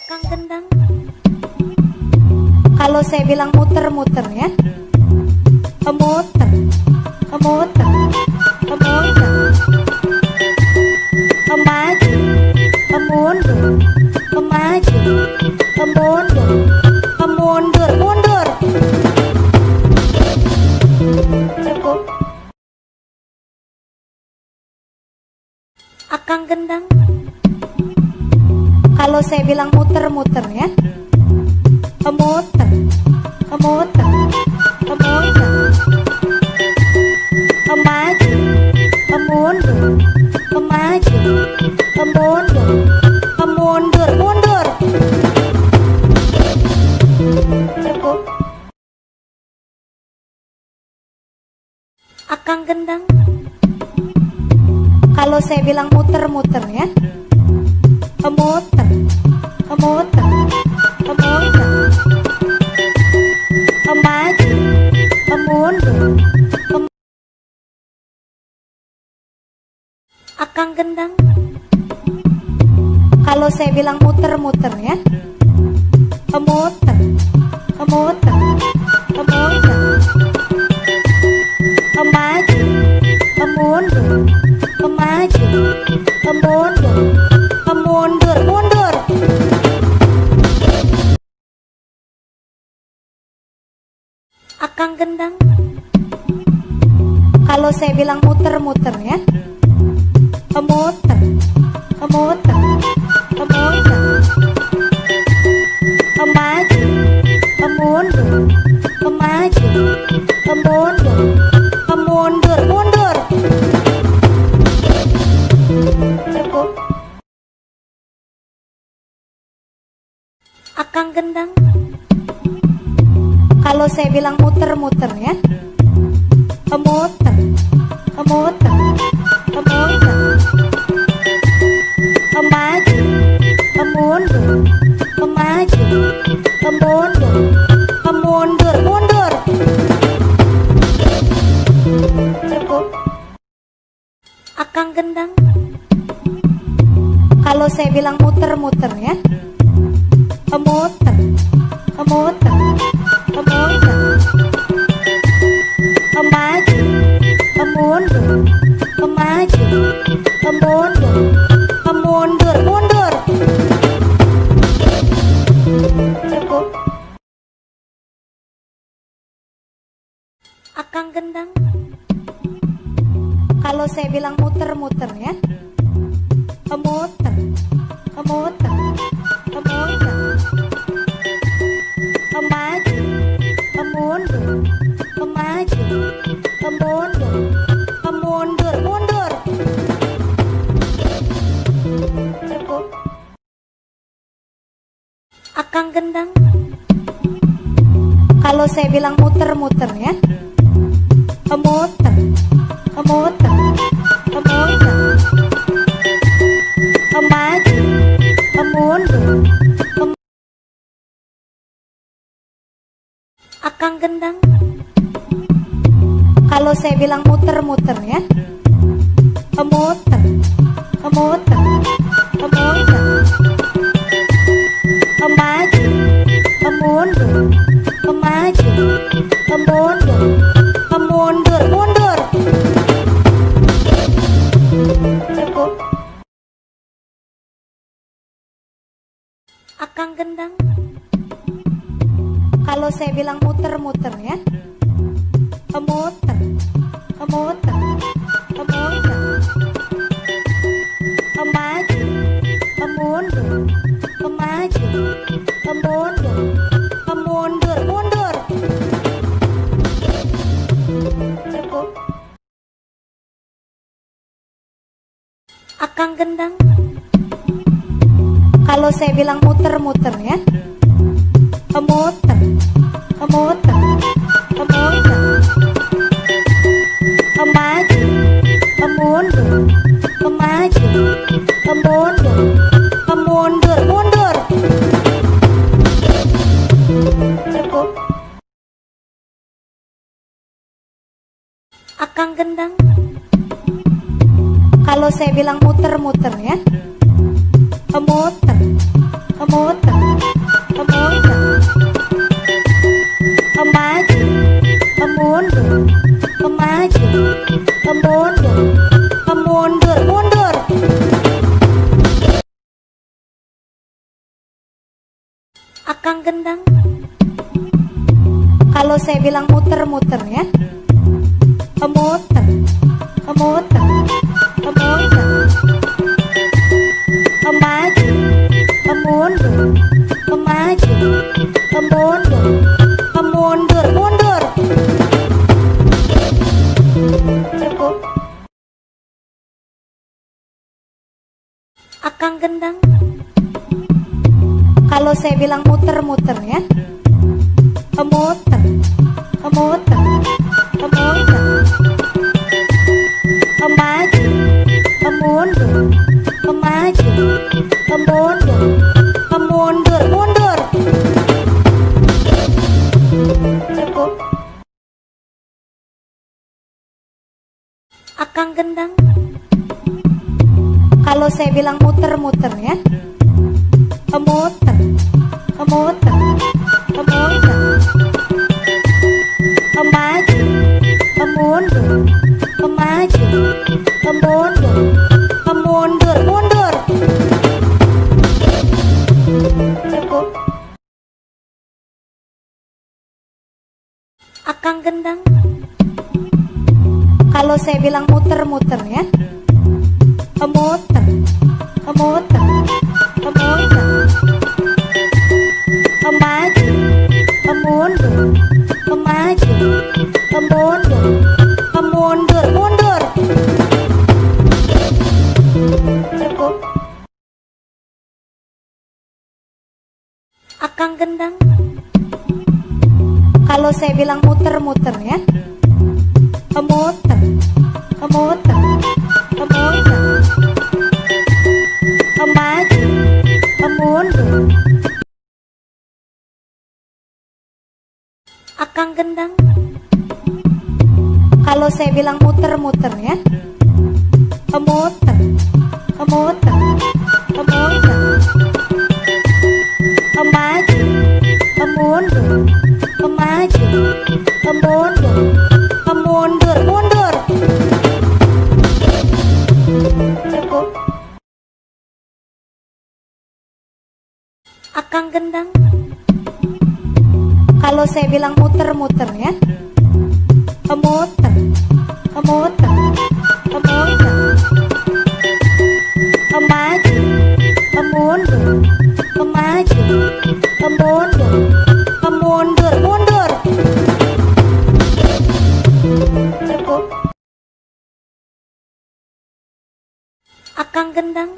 Akang gendang. Kalau saya bilang muter-muter ya, muter, muter, muter, maju, mundur, maju, mundur, mundur, mundur. Cukup. Akang gendang. Kalau saya bilang muter-muter ya, muter, muter, muter, maju, mundur, maju, mundur, mundur, mundur. Cukup. Akang gendang. Kalau saya bilang muter-muter ya, muter, muter, muter, maju, mundur, akang gendang. Kalau saya bilang muter-muter ya, muter, muter, muter, maju, mundur, maju, mundur, mundur, mundur. Akang gendang. Kalau saya bilang muter-muter ya, muter, muter, muter, maju, mundur, maju, mundur, mundur, mundur. Cukup. Akang gendang. Kalau saya bilang muter-muter ya, muter, muter, muter, maju, mundur, maju, mundur, mundur, mundur. Cukup. Akang gendang. Kalau saya bilang muter-muter ya, muter, muter, muter, maju, mundur, maju, mundur, mundur, mundur. Cukup. Akang gendang. Kalau saya bilang muter-muter ya, muter, muter, muter, maju, mundur, maju, mundur, mundur, mundur. Cukup. Akang gendang. Kalau saya bilang muter-muter ya, muter, muter, muter, maju, mundur, akang gendang. Kalau saya bilang muter-muter ya, muter, muter, muter, maju, mundur, maju, mundur, mundur, mundur. Cukup. Akang gendang. Kalau saya bilang muter-muter ya, muter, muter, muter, maju, mundur, maju, mundur, mundur, mundur. Cukup. Akang gendang. Kalau saya bilang muter-muter ya, muter, muter, muter, maju, mundur, maju, mundur, mundur, mundur. Cukup. Akang gendang. Kalau saya bilang muter-muter ya, muter, muter, Akang gendang. Kalau saya bilang muter-muter ya, muter, muter, muter, maju, mundur, maju, mundur, mundur, mundur. Cukup. Akang gendang. Kalau saya bilang muter-muter ya, muter, muter, muter, maju, mundur, maju, mundur, mundur, mundur. Cukup. Akang gendang. Kalau saya bilang muter-muter ya, muter, muter, muter, maju, mundur, maju, mundur, mundur, mundur. Cukup. Akang gendang. Kalau saya bilang muter-muter ya, muter, muter, muter, maju, mundur, maju, mundur, mundur, mundur. Cukup. Akang gendang. Kalau saya bilang muter-muter ya, muter, muter, muter, maju, mundur. Akang gendang. Kalau saya bilang muter-muter ya, muter, muter, muter, maju, mundur, maju, mundur, mundur, mundur. Cukup. Akang gendang. Kalau saya bilang muter-muter ya, muter, muter, muter, maju, mundur, maju, mundur, mundur, mundur. Cukup. Akang gendang.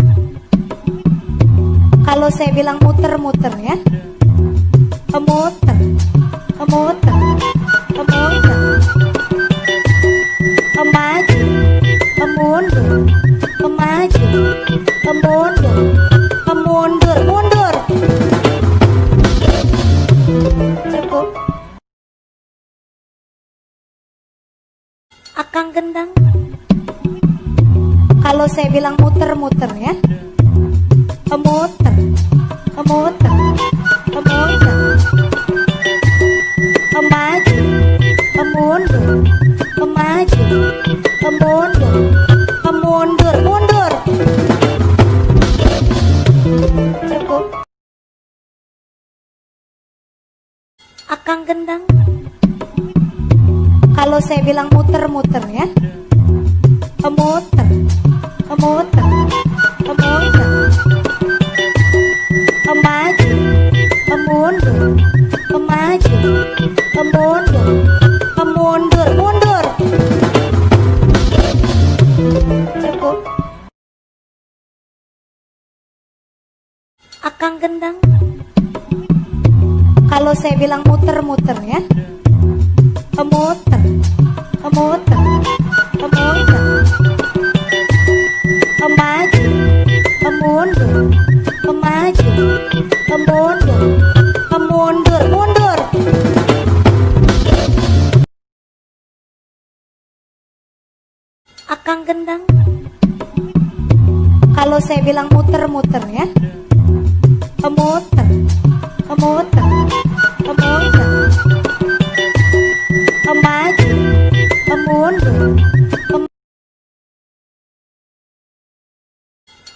Kalau saya bilang muter-muter ya, muter, muter, muter, maju, mundur, maju, mundur, mundur, mundur. Cukup. Akang gendang. Kalau saya bilang muter-muter ya, muter, muter, muter, maju, mundur, maju, mundur, mundur, mundur. Cukup. Akang gendang. Kalau saya bilang muter-muter ya, muter, muter, muter, maju, mundur, maju, mundur, mundur, mundur. Cukup. Akang gendang. Kalau saya bilang muter-muter ya, muter, muter, muter, maju, mundur, maju, mundur, mundur, mundur. Akang gendang. Kalau saya bilang muter-muter ya, muter, muter, muter, maju, mundur,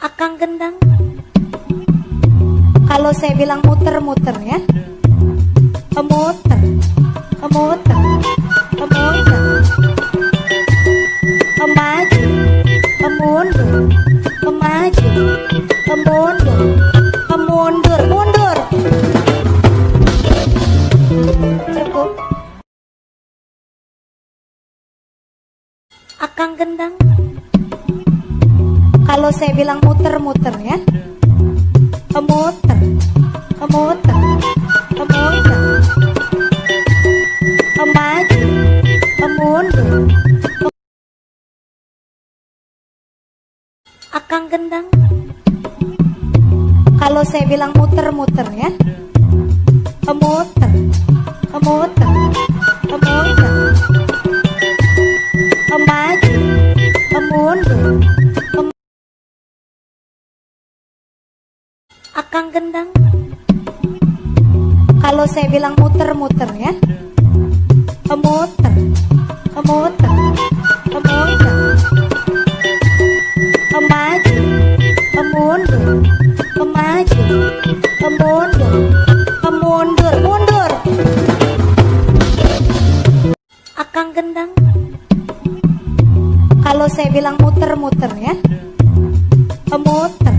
Akang gendang. Kalau saya bilang muter-muter ya, muter, muter, muter, maju, mundur, maju, mundur, mundur, mundur. Cukup. Akang gendang. Kalau saya bilang muter-muter ya, muter, muter, muter, maju, mundur. Akang gendang. Kalau saya bilang muter-muter ya, muter, muter, muter, maju, mundur. Akang gendang. Kalau saya bilang muter-muter ya, muter, muter, muter, maju, mundur, maju, mundur, mundur, mundur. Akang gendang. Kalau saya bilang muter-muter ya, muter,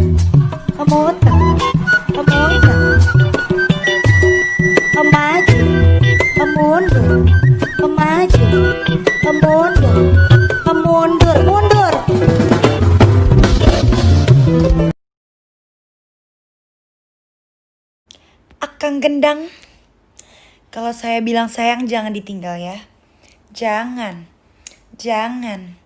muter, muter, maju, mundur, maju, mundur, mundur, mundur. Akang gendang. Kalau saya bilang sayang jangan ditinggal ya. Jangan. Jangan.